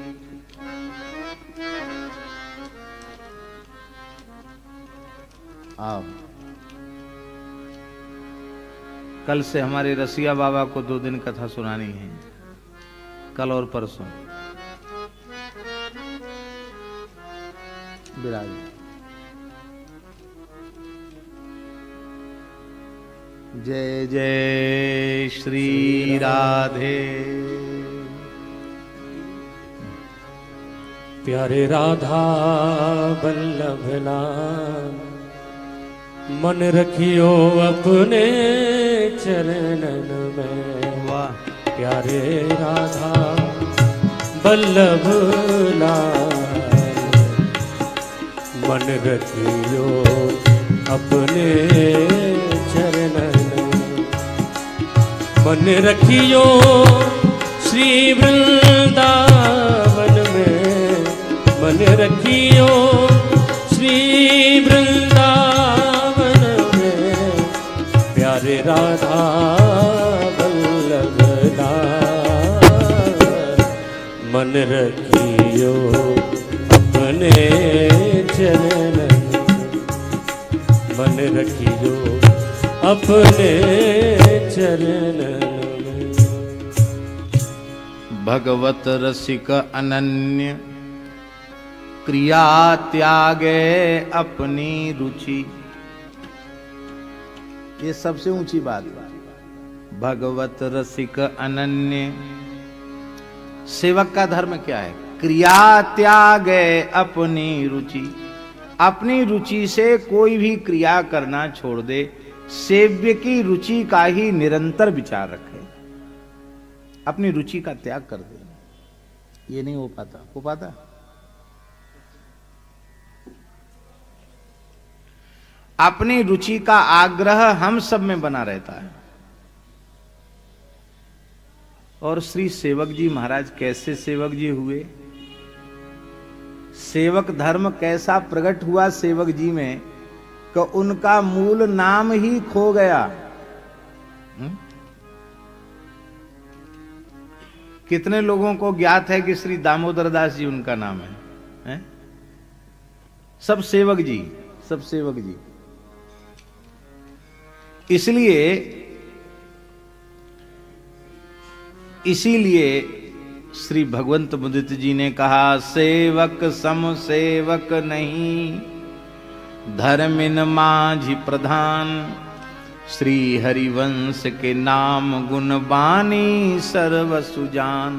आओ, कल से हमारे रसिया बाबा को 2 दिन कथा सुनानी है, कल और परसों। विराज जय जय श्री राधे। प्यारे राधा वल्लभ लाल, मन रखियो अपने चरणन में। वाह। प्यारे राधा वल्लभ लाल, मन रखियो अपने चरणन में। मन रखियो श्री वृंदावन में, मन रखियो श्री वृंदावन में। प्यारे राधा वल्लभ लाल, मन रखियो अपने चरणन, मन रखियो अपने चरणन में। भगवत रसिक अनन्य, क्रिया त्यागे अपनी रुचि। ये सबसे ऊंची बात है। भगवत रसिक अनन्य, सेवक का धर्म क्या है? क्रिया त्यागे अपनी रुचि, अपनी रुचि से कोई भी क्रिया करना छोड़ दे, सेव्य की रुचि का ही निरंतर विचार रखे, अपनी रुचि का त्याग कर दे। ये नहीं हो पाता, हो पाता? अपनी रुचि का आग्रह हम सब में बना रहता है। और श्री सेवक जी महाराज कैसे सेवक जी हुए? सेवक धर्म कैसा प्रकट हुआ सेवक जी में कि उनका मूल नाम ही खो गया। कितने लोगों को ज्ञात है कि श्री दामोदर दास जी उनका नाम है? सब सेवक जी, सब सेवक जी। इसीलिए श्री भगवंत मुदित जी ने कहा, सेवक सम सेवक नहीं, धर्मिन माझी प्रधान, श्री हरिवंश के नाम गुण बानी सर्व सुजान।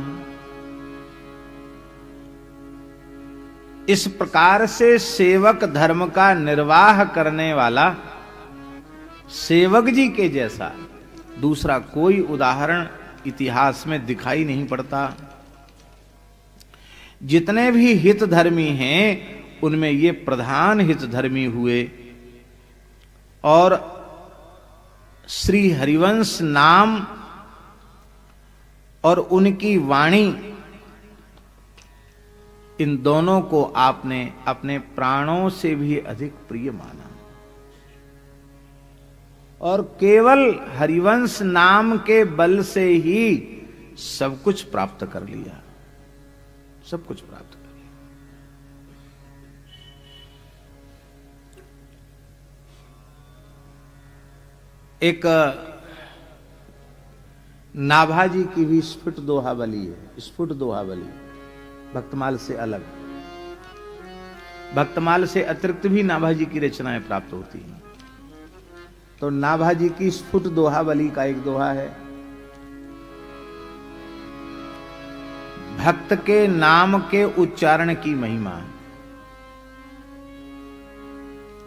इस प्रकार से सेवक धर्म का निर्वाह करने वाला सेवक जी के जैसा दूसरा कोई उदाहरण इतिहास में दिखाई नहीं पड़ता। जितने भी हितधर्मी हैं उनमें ये प्रधान हितधर्मी हुए और श्री हरिवंश नाम और उनकी वाणी, इन दोनों को आपने अपने प्राणों से भी अधिक प्रिय माना और केवल हरिवंश नाम के बल से ही सब कुछ प्राप्त कर लिया, सब कुछ प्राप्त कर लिया। एक नाभाजी की भी स्फुट दोहावली है, स्फुट दोहावली, भक्तमाल से अलग। भक्तमाल से अतिरिक्त भी नाभाजी की रचनाएं प्राप्त होती हैं। तो नाभाजी की स्फुट दोहावली का एक दोहा है, भक्त के नाम के उच्चारण की महिमा।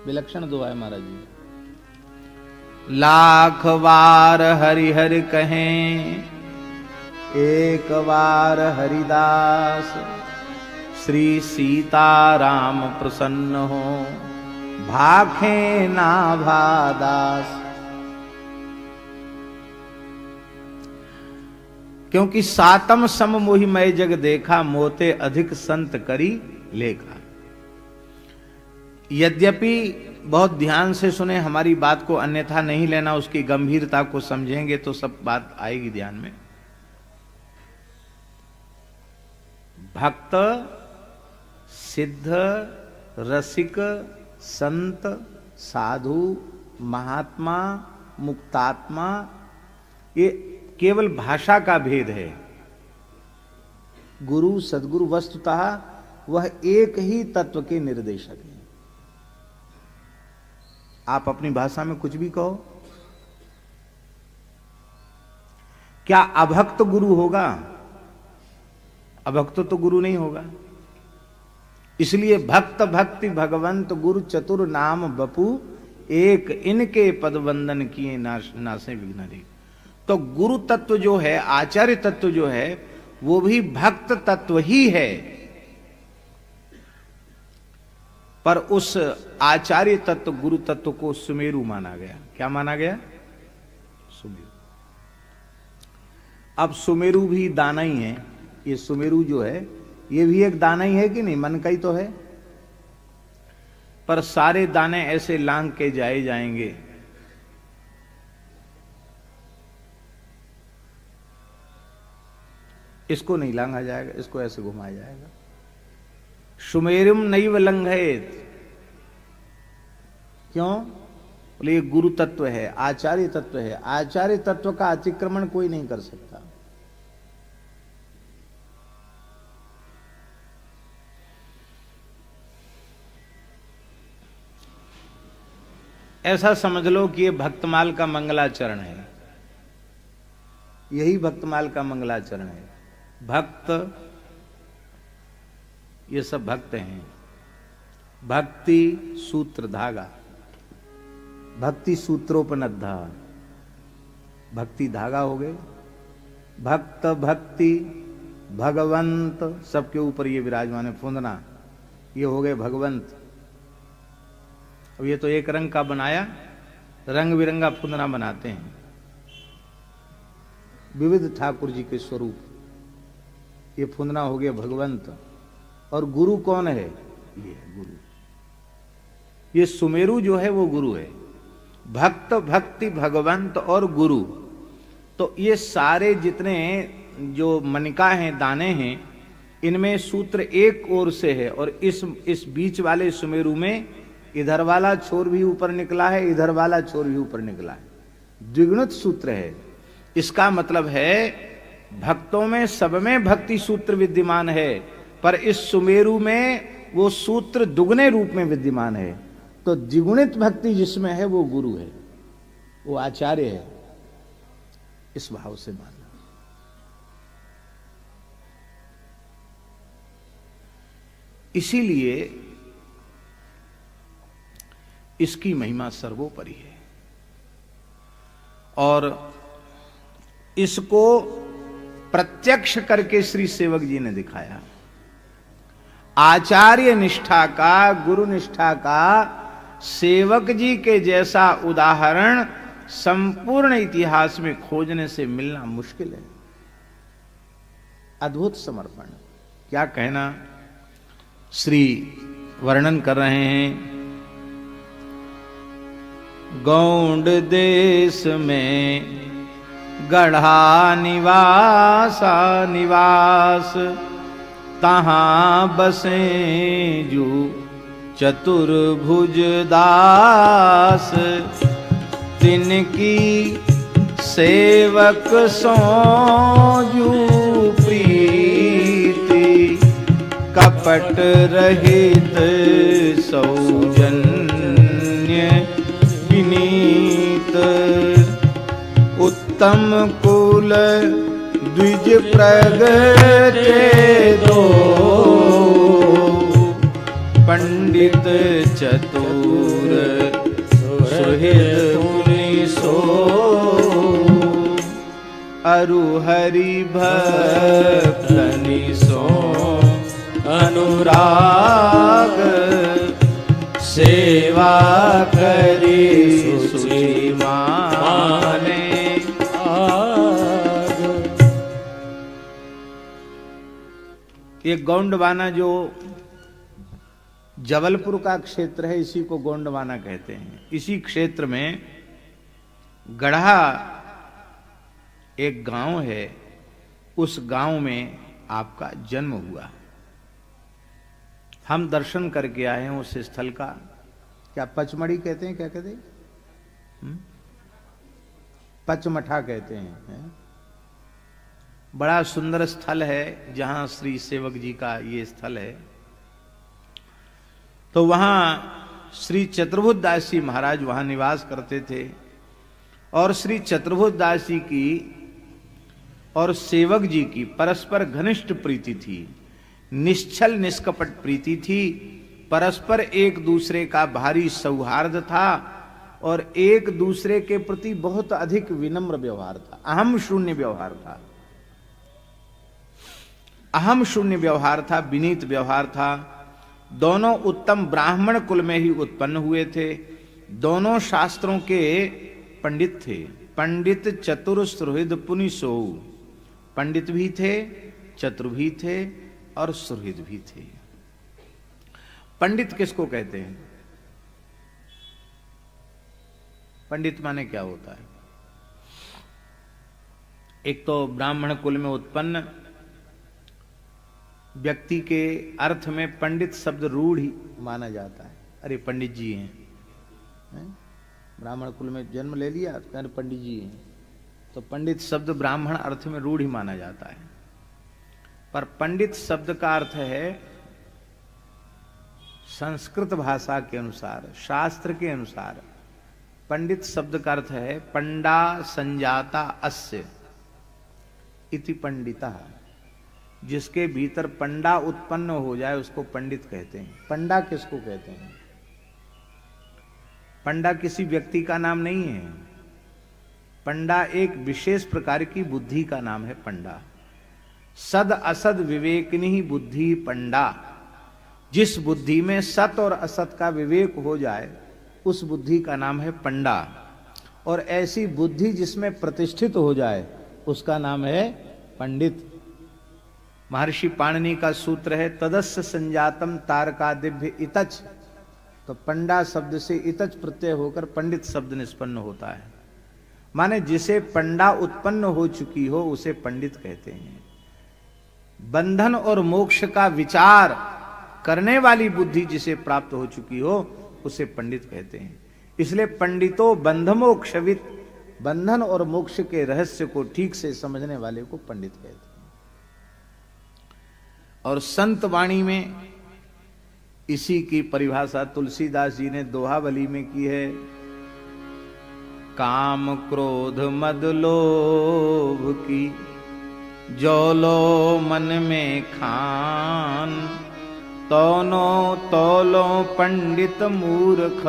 विलक्षण दोहा है महाराज जी। लाख बार हरि हरि कहें, एक बार हरिदास, श्री सीताराम प्रसन्न हो, भाखे नाभादास। क्योंकि सातम सम मोहि मय जग देखा, मोते अधिक संत करी लेखा। यद्यपि बहुत ध्यान से सुने, हमारी बात को अन्यथा नहीं लेना, उसकी गंभीरता को समझेंगे तो सब बात आएगी ध्यान में। भक्त, सिद्ध, रसिक, संत, साधु, महात्मा, मुक्तात्मा, ये केवल भाषा का भेद है। गुरु सद्गुरु वस्तुतः वह एक ही तत्व के निर्देशक हैं। आप अपनी भाषा में कुछ भी कहो, क्या अभक्त गुरु होगा? अभक्त तो गुरु नहीं होगा। इसलिए भक्त भक्ति भगवंत गुरु चतुर नाम बपू, एक इनके पद वंदन किए नासे विघ्न। तो गुरु तत्व जो है, आचार्य तत्व जो है, वो भी भक्त तत्व ही है। पर उस आचार्य तत्व गुरु तत्व को सुमेरु माना गया। क्या माना गया? सुमेरु। अब सुमेरु भी दाना ही है। ये सुमेरु जो है ये भी एक दाना ही है कि नहीं? मन का ही तो है। पर सारे दाने ऐसे लांग के जाए जाएंगे, इसको नहीं लांघा जाएगा, इसको ऐसे घुमाया जाएगा। सुमेरुम नैव लंघयेत। क्यों? बोले ये गुरु तत्व है, आचार्य तत्व है। आचार्य तत्व का अतिक्रमण कोई नहीं कर सकता। ऐसा समझ लो कि ये भक्तमाल का मंगलाचरण है। यही भक्तमाल का मंगलाचरण है। भक्त, ये सब भक्त हैं। भक्ति सूत्र धागा, भक्ति सूत्रोपनद्धा, भक्ति धागा हो गए। भक्त भक्ति भगवंत, सबके ऊपर ये विराजमान है। फुंदना, ये हो गए भगवंत। अब ये तो एक रंग का बनाया, रंग बिरंगा फुंदना बनाते हैं। विविध ठाकुर जी के स्वरूप, ये फुंदना हो गया भगवंत। और गुरु कौन है? ये गुरु। ये सुमेरु जो है वो गुरु है। भक्त भक्ति भगवंत और गुरु, तो ये सारे जितने जो मनिका हैं, दाने हैं, इनमें सूत्र एक ओर से है और इस बीच वाले सुमेरु में इधर वाला छोर भी ऊपर निकला है, इधर वाला छोर भी ऊपर निकला है, द्विगुणित सूत्र है। इसका मतलब है भक्तों में सब में भक्ति सूत्र विद्यमान है, पर इस सुमेरु में वो सूत्र दुगने रूप में विद्यमान है। तो द्विगुणित भक्ति जिसमें है वो गुरु है, वो आचार्य है, इस भाव से मानना। इसीलिए इसकी महिमा सर्वोपरि है और इसको प्रत्यक्ष करके श्री सेवक जी ने दिखाया। आचार्य निष्ठा का, गुरु निष्ठा का सेवक जी के जैसा उदाहरण संपूर्ण इतिहास में खोजने से मिलना मुश्किल है। अद्भुत समर्पण, क्या कहना। श्री वर्णन कर रहे हैं, गौंड देश में गढ़ा निवासा निवास, तहां बसे जू चतुर्भुज दास, तिनकी सेवक सो जू प्रीति, कपट रहित सौजन्य विनीत, उत्तम कुल द्विज प्रगटे दो, पंडित चतुर सुहृद मुनि सो, अरु हरि भक्तनि सो अनुराग, सेवा करी सुचि माने। ये गोंडवाना जो जबलपुर का क्षेत्र है, इसी को गोंडवाना कहते हैं। इसी क्षेत्र में गढ़ा एक गांव है, उस गांव में आपका जन्म हुआ। हम दर्शन करके आए हैं उस स्थल का। क्या पचमढ़ी कहते हैं, क्या कहते हैं? पचमठा कहते हैं। बड़ा सुंदर स्थल है जहां श्री सेवक जी का ये स्थल है। तो वहां श्री चतुर्भुज दास जी महाराज वहां निवास करते थे और श्री चतुर्भुज दास जी की और सेवक जी की परस्पर घनिष्ठ प्रीति थी, निश्चल निष्कपट प्रीति थी, परस्पर एक दूसरे का भारी सौहार्द था और एक दूसरे के प्रति बहुत अधिक विनम्र व्यवहार था, अहम शून्य व्यवहार था। अहम शून्य व्यवहार था, विनीत व्यवहार था। दोनों उत्तम ब्राह्मण कुल में ही उत्पन्न हुए थे, दोनों शास्त्रों के पंडित थे। पंडित चतुर सुहृद पुनि सो, पंडित भी थे, चतुर भी थे और सुहृद भी थे। पंडित किसको कहते हैं? पंडित माने क्या होता है? एक तो ब्राह्मण कुल में उत्पन्न व्यक्ति के अर्थ में पंडित शब्द रूढ़ ही माना जाता है। अरे पंडित जी हैं, ब्राह्मण कुल में जन्म ले लिया, अरे पंडित जी हैं, तो पंडित शब्द ब्राह्मण अर्थ में रूढ़ ही माना जाता है। पर पंडित शब्द का अर्थ है संस्कृत भाषा के अनुसार, शास्त्र के अनुसार पंडित शब्द का अर्थ है पंडा संजाता अस्य इति पंडिता। जिसके भीतर पंडा उत्पन्न हो जाए उसको पंडित कहते हैं। पंडा किसको कहते हैं? पंडा किसी व्यक्ति का नाम नहीं है। पंडा एक विशेष प्रकार की बुद्धि का नाम है। पंडा सद असद विवेकिनी बुद्धि पंडा। जिस बुद्धि में सत और असत का विवेक हो जाए उस बुद्धि का नाम है पंडा। और ऐसी बुद्धि जिसमें प्रतिष्ठित हो जाए उसका नाम है पंडित। महर्षि पाणिनि का सूत्र है तदस्य संजातम तारकादिभ्य इतच। तो पंडा शब्द से इतच प्रत्यय होकर पंडित शब्द निष्पन्न होता है। माने जिसे पंडा उत्पन्न हो चुकी हो उसे पंडित कहते हैं। बंधन और मोक्ष का विचार करने वाली बुद्धि जिसे प्राप्त हो चुकी हो उसे पंडित कहते हैं। इसलिए पंडितों बंधमोक्षविद, बंधन और मोक्ष के रहस्य को ठीक से समझने वाले को पंडित कहते हैं। और संत वाणी में इसी की परिभाषा तुलसीदास जी ने दोहावली में की है। काम क्रोध मद लोभ की जो लो मन में खान, तौनो तौलो पंडित मूर्ख,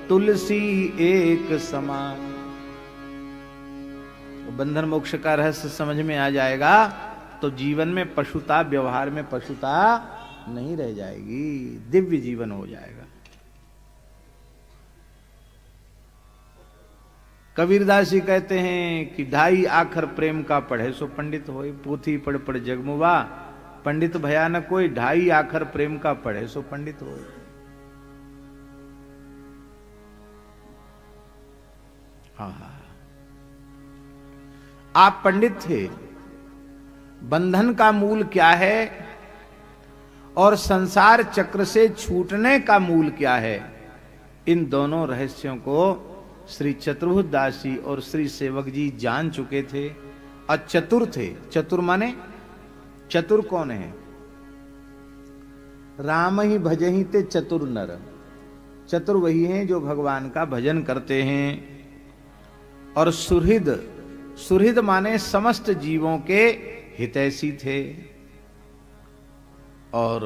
तुलसी एक समान। बंधन मोक्ष का रहस्य समझ में आ जाएगा तो जीवन में पशुता, व्यवहार में पशुता नहीं रह जाएगी, दिव्य जीवन हो जाएगा। कबीरदास जी कहते हैं कि ढाई आखर प्रेम का पढ़े सो पंडित होए, पोथी पढ़ पढ़ जगमुआ, पंडित भयानक कोई, ढाई आखर प्रेम का पढ़े सो पंडित होए। आप पंडित थे। बंधन का मूल क्या है और संसार चक्र से छूटने का मूल क्या है, इन दोनों रहस्यों को श्री चतुर्भुज दास जी और श्री सेवक जी जान चुके थे और चतुर थे। चतुर माने, चतुर कौन है? राम ही भजहि ते चतुर नर। चतुर वही हैं जो भगवान का भजन करते हैं। और सुहृद, सुहृद माने समस्त जीवों के हितैषी थे। और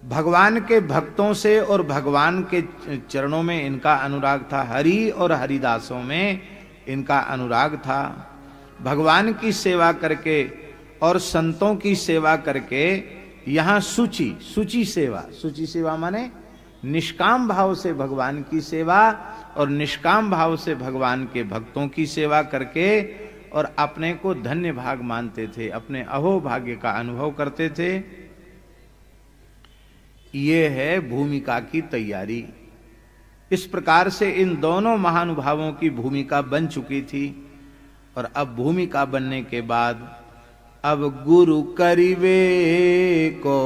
भगवान के भक्तों से और भगवान के चरणों में इनका अनुराग था। हरि और हरिदासों में इनका अनुराग था। भगवान की सेवा करके और संतों की सेवा करके यहां शुचि, शुचि सेवा, शुचि सेवा माने निष्काम भाव से भगवान की सेवा और निष्काम भाव से भगवान के भक्तों की सेवा करके और अपने को धन्य भाग मानते थे, अपने अहोभाग्य का अनुभव करते थे। ये है भूमिका की तैयारी। इस प्रकार से इन दोनों महानुभावों की भूमिका बन चुकी थी। और अब भूमिका बनने के बाद अब गुरु करिवे को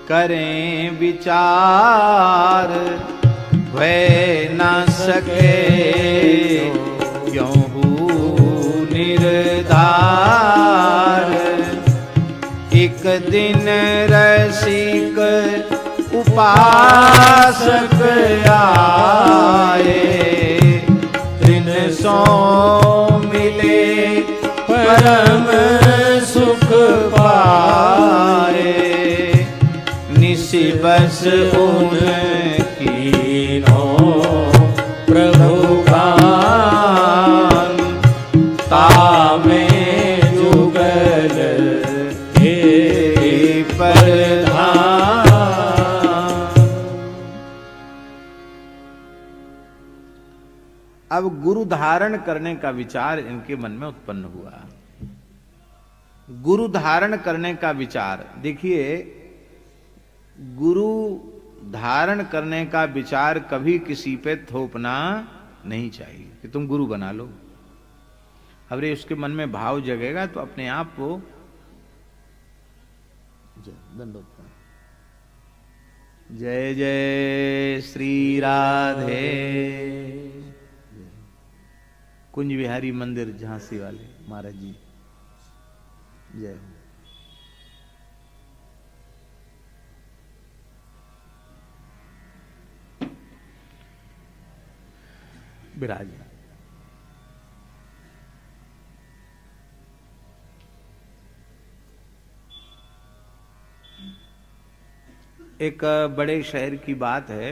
करें विचार, भय न सके क्यों निर्धार। एक दिन रसिक उपासक आए, दिन सो मिले परम सुख पाए। निसि बस उनकी नो प्रभु गान, तामे जुगल हे प्रधान। अब गुरु धारण करने का विचार इनके मन में उत्पन्न हुआ। गुरु धारण करने का विचार, देखिए गुरु धारण करने का विचार कभी किसी पे थोपना नहीं चाहिए कि तुम गुरु बना लो। अरे उसके मन में भाव जगेगा तो अपने आप वो जय जय श्री राधे। कुंज विहारी मंदिर झांसी वाले महाराज जी, जय हो। विराज एक बड़े शहर की बात है।